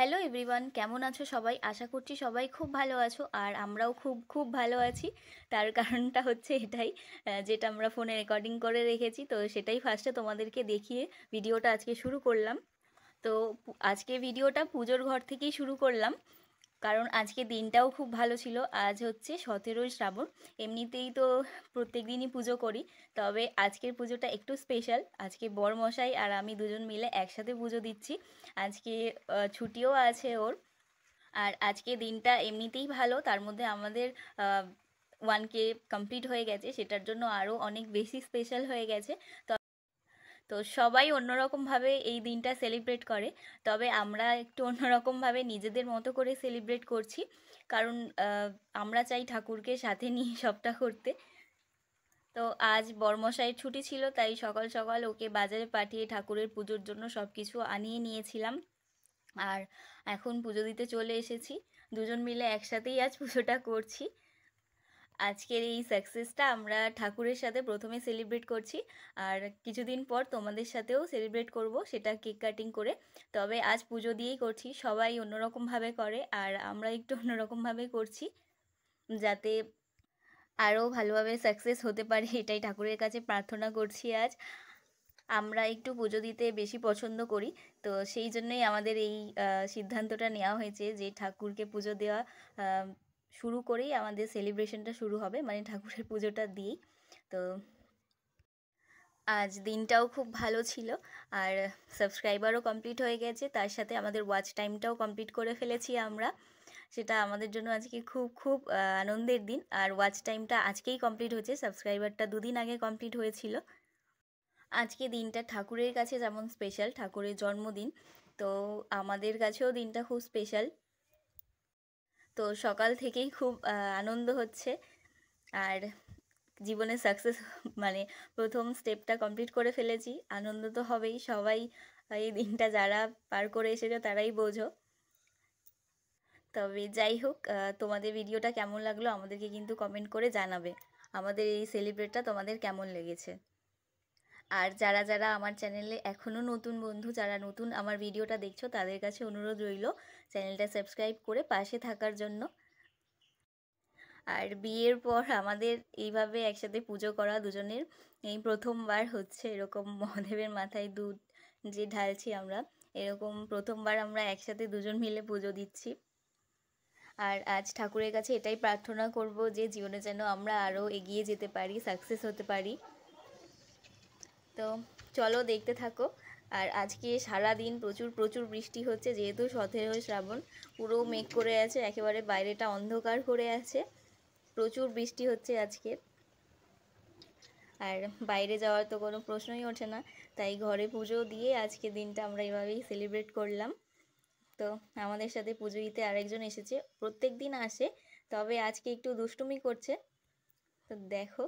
Hello everyone, কেমন আছো সবাই? আশা করছি সবাই খুব ভালো আছো আর আমরাও খুব খুব ভালো আছি। তার কারণটা হচ্ছে এটাই, যেটা আমরা ফোনে রেকর্ডিং করে রেখেছি, তো সেটাই ফার্স্টে তোমাদেরকে দেখিয়ে ভিডিওটা আজকে শুরু করলাম। তো আজকে ভিডিওটা পুজোর ঘর থেকেই শুরু করলাম, কারণ আজকে দিনটাও খুব ভালো ছিল। আজ হচ্ছে 17ই শ্রাবণ। এমনিতেই তো প্রত্যেক দিনই পুজো করি, তবে আজকের পুজোটা একটু স্পেশাল। আজকে বরমশাই আর আমি দুজন মিলে একসাথে পুজো দিচ্ছি। আজকে ছুটিও আছে ওর। আর আজকে দিনটা এমনিতেই ভালো, তার মধ্যে আমাদের 1K কমপ্লিট হয়ে গেছে, সেটার জন্য আরও অনেক বেশি স্পেশাল হয়ে গেছে। তো সবাই অন্যরকমভাবে এই দিনটা সেলিব্রেট করে, তবে আমরা একটু অন্যরকমভাবে নিজেদের মতো করে সেলিব্রেট করছি, কারণ আমরা চাই ঠাকুরকে সাথে নিয়ে সবটা করতে। তো আজ বরমশাইয়ের ছুটি ছিল, তাই সকাল সকাল ওকে বাজারে পাঠিয়ে ঠাকুরের পুজোর জন্য সব কিছু আনিয়ে নিয়েছিলাম। আর এখন পুজো দিতে চলে এসেছি, দুজন মিলে একসাথেই আজ পুজোটা করছি। আজকের এই সাকসেসটা আমরা ঠাকুরের সাথে প্রথমে সেলিব্রেট করছি, আর কিছুদিন পর তোমাদের সাথেও সেলিব্রেট করব, সেটা কেক কাটিং করে। তবে আজ পুজো দিয়েই করছি, সবাই অন্যরকমভাবে করে আর আমরা একটু অন্যরকমভাবে করছি, যাতে আরও ভালোভাবে সাকসেস হতে পারে, এটাই ঠাকুরের কাছে প্রার্থনা করছি আজ। আমরা একটু পুজো দিতে বেশি পছন্দ করি, তো সেই জন্যই আমাদের এই সিদ্ধান্তটা নেওয়া হয়েছে যে ঠাকুরকে পুজো দেওয়া শুরু করেই আমাদের সেলিব্রেশনটা শুরু হবে, মানে ঠাকুরের পুজোটা দিয়েই। তো আজ দিনটাও খুব ভালো ছিল, আর সাবস্ক্রাইবারও কমপ্লিট হয়ে গেছে, তার সাথে আমাদের ওয়াচ টাইমটাও কমপ্লিট করে ফেলেছি আমরা। সেটা আমাদের জন্য আজকে খুব খুব আনন্দের দিন। আর ওয়াচ টাইমটা আজকেই কমপ্লিট হয়েছে, সাবস্ক্রাইবারটা দুদিন আগে কমপ্লিট হয়েছিল। আজকে দিনটা ঠাকুরের কাছে যেমন স্পেশাল, ঠাকুরের জন্মদিন, তো আমাদের কাছেও দিনটা খুব স্পেশাল। তো সকাল থেকেই খুব আনন্দ হচ্ছে। আর জীবনে সাকসেস মানে প্রথম স্টেপটা কমপ্লিট করে ফেলেছি, আনন্দ তো হবেই। সবাই এই দিনটা যারা পার করে এসেছো তারাই বোঝো। তবে যাই হোক, তোমাদের ভিডিওটা কেমন লাগলো আমাদেরকে কিন্তু কমেন্ট করে জানাবে, আমাদের এই সেলিব্রেটটা তোমাদের কেমন লেগেছে। আর যারা যারা আমার চ্যানেলে এখনও নতুন বন্ধু, যারা নতুন আমার ভিডিওটা দেখছো, তাদের কাছে অনুরোধ রইল চ্যানেলটা সাবস্ক্রাইব করে পাশে থাকার জন্য। আর বিয়ের পর আমাদের এইভাবে একসাথে পুজো করা দুজনের এই প্রথমবার হচ্ছে, এরকম মহাদেবের মাথায় দুধ যে ঢালছি আমরা, এরকম প্রথমবার আমরা একসাথে দুজন মিলে পুজো দিচ্ছি। আর আজ ঠাকুরের কাছে এটাই প্রার্থনা করব যে জীবনে যেন আমরা আরও এগিয়ে যেতে পারি, সাকসেস হতে পারি। তো চলো দেখতে থাকো। আর আজকে সারা দিন প্রচুর প্রচুর বৃষ্টি হচ্ছে, যেহেতু 17ই শ্রাবণ, পুরো মেঘ করে আছে, একেবারে বাইরেটা অন্ধকার করে আছে, প্রচুর বৃষ্টি হচ্ছে আজকে। আর বাইরে যাওয়ার তো কোনো প্রশ্নই ওঠে না, তাই ঘরে পুজো দিয়ে আজকে দিনটা আমরা এভাবেই সেলিব্রেট করলাম। তো আমাদের সাথে পুজো দিতে আরেকজন এসেছে, প্রত্যেক দিন আসে, তবে আজকে একটু দুষ্টুমি করছে। তো দেখো,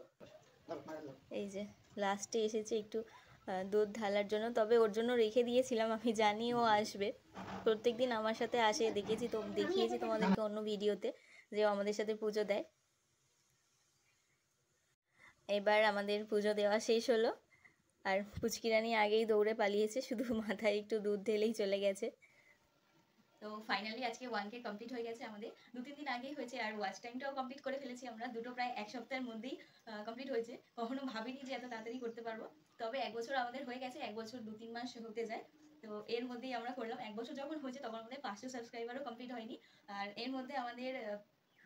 এই যে লাস্টে এসেছে একটু দুধ ঢালার জন্য, তবে ওর জন্য রেখে দিয়েছিলাম, আমি জানি ও আসবে। প্রত্যেক দিন আমার সাথে আসে, দেখেছি তো, দেখিয়েছি তোমাদেরকে অন্য ভিডিওতে যে ও আমাদের সাথে পুজো দেয়। এবার আমাদের পুজো দেওয়া শেষ হলো, আর পুচকিরানি আগেই দৌড়ে পালিয়েছে, শুধু মাথায় একটু দুধ ঢেলেই চলে গেছে। তো ফাইনালি আজকে 1K কমপ্লিট হয়ে গেছে আমাদের, 2-3 দিন আগেই হয়েছে। আর ওয়াচ টাইমটাও কমপ্লিট করে ফেলেছি আমরা, দুটো প্রায় এক সপ্তাহের মধ্যেই কমপ্লিট হয়েছে। কখনো ভাবিনি যে এত তাড়াতাড়ি করতে পারবো, তবে 1 বছর আমাদের হয়ে গেছে, 1 বছর 2-3 মাস হতে যায়। তো এর মধ্যেই আমরা করলাম, 1 বছর যখন হয়েছে তখন আমাদের 500 সাবস্ক্রাইবারও কমপ্লিট হয়নি, আর এর মধ্যে আমাদের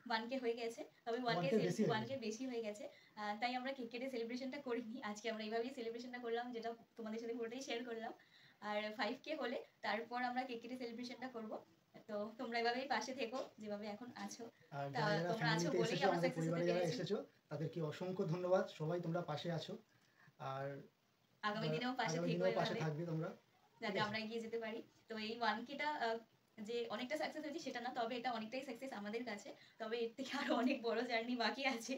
1K হয়ে গেছে, তবে 1K বেশি হয়ে গেছে। তাই আমরা কেক কেটে সেলিব্রেশনটা করিনি, আজকে আমরা এইভাবেই সেলিব্রেশনটা করলাম, যেটা তোমাদের সাথে পুরোটাই শেয়ার করলাম। আর 5K হলে তারপর আমরা কেক কেটে সেলিব্রেশনটা করব। তো তোমরা এভাবেই পাশে থেকো যেভাবে এখন আছো, আর যারা তোমরা আছো ফ্যামিলিতে বলেই এসেছো, আমরা আমাদের সাকসেস হতে পরিবারে যারা পেরেছি। এসেছো, তাদেরকে অসংখ্য ধন্যবাদ। সবাই তোমরা পাশে আছো, আর আগামী দিনেও পাশে আগামী থেকো দিনেও পাশে এভাবে, থাকবে তোমরা, ঠিক যাতে আছে? আমরা এগিয়ে যেতে পারি। তো এই 1Kটা যে অনেকটা সাকসেস হয়েছে সেটা না, তবে এটা অনেকটাই সাকসেস আমাদের কাছে, তবে এর থেকে আরো অনেক বড় জার্নি বাকি আছে।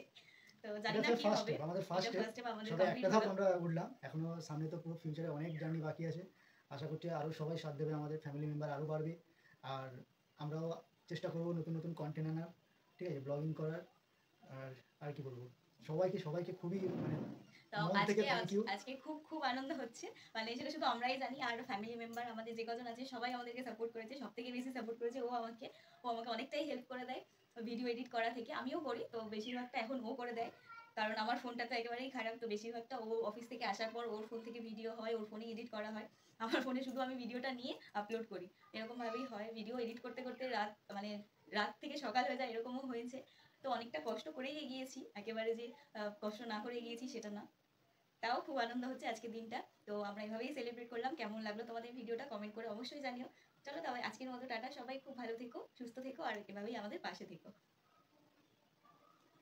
তো জানি এটা না হচ্ছে কি ফার্স্ট হবে, স্টেপ, আমাদের এটা ফার্স্ট স্টেপ। ফার্স্ট স্টেপ আমাদের সবে কমপ্লিট একটা ধাপ হলো। আমরা উঠলাম, এখনো সামনে তো পুরো ফিউচারে অনেক জার্নি বাকি আছে। আশা করছি আরও সবাই সাথ দেবে, আমাদের ফ্যামিলি মেম্বার আরও বাড়বে। আর আমরাও চেষ্টা করবো নতুন নতুন কন্টেন্ট আনার, ঠিক আছে, ব্লগিং করার। আর আর কি বলবো, সবাইকে সবাইকে খুবই মানে তো মন থেকে আজকে থ্যাংক ইউ। আজকে খুব খুব আনন্দ হচ্ছে, মানে সেটা শুধু আমরাই জানি, আর ফ্যামিলি মেম্বার আমাদের যে কজন আছে সবাই আমাদেরকে সাপোর্ট করেছে, সব থেকে বেশি সাপোর্ট করেছে ও আমাকে অনেকটাই হেল্প করে দেয় ভিডিও এডিট করা থেকে। আমিও করি, তো বেশিরভাগটা এখন ও করে দেয়, কারণ আমার ফোনটা তো একেবারেই খারাপ, তো বেশিরভাগটা ও অফিস থেকে আসার পর ওর ফোন থেকে ভিডিও হয়, ওর ফোনে এডিট করা হয়, আমার ফোনে শুধু আমি ভিডিওটা নিয়ে আপলোড করি। এরকম ভাবেই হয়, ভিডিও এডিট করতে করতে রাত থেকে সকাল হয়ে যায়, এরকমও হয়েছে। তো অনেকটা কষ্ট করেই এগিয়েছি, একেবারে যে কষ্ট না করে এগিয়েছি সেটা না। তাও খুব আনন্দ হচ্ছে আজকের দিনটা। তো আমরা এভাবেই সেলিব্রেট করলাম। কেমন লাগলো তোমাদের ভিডিওটা কমেন্ট করে অবশ্যই জানিও। চলো তবে আজকের মতো টাটা, সবাই খুব ভালো থেকো, সুস্থ থেকো, আর এভাবেই আমাদের পাশে থেকো।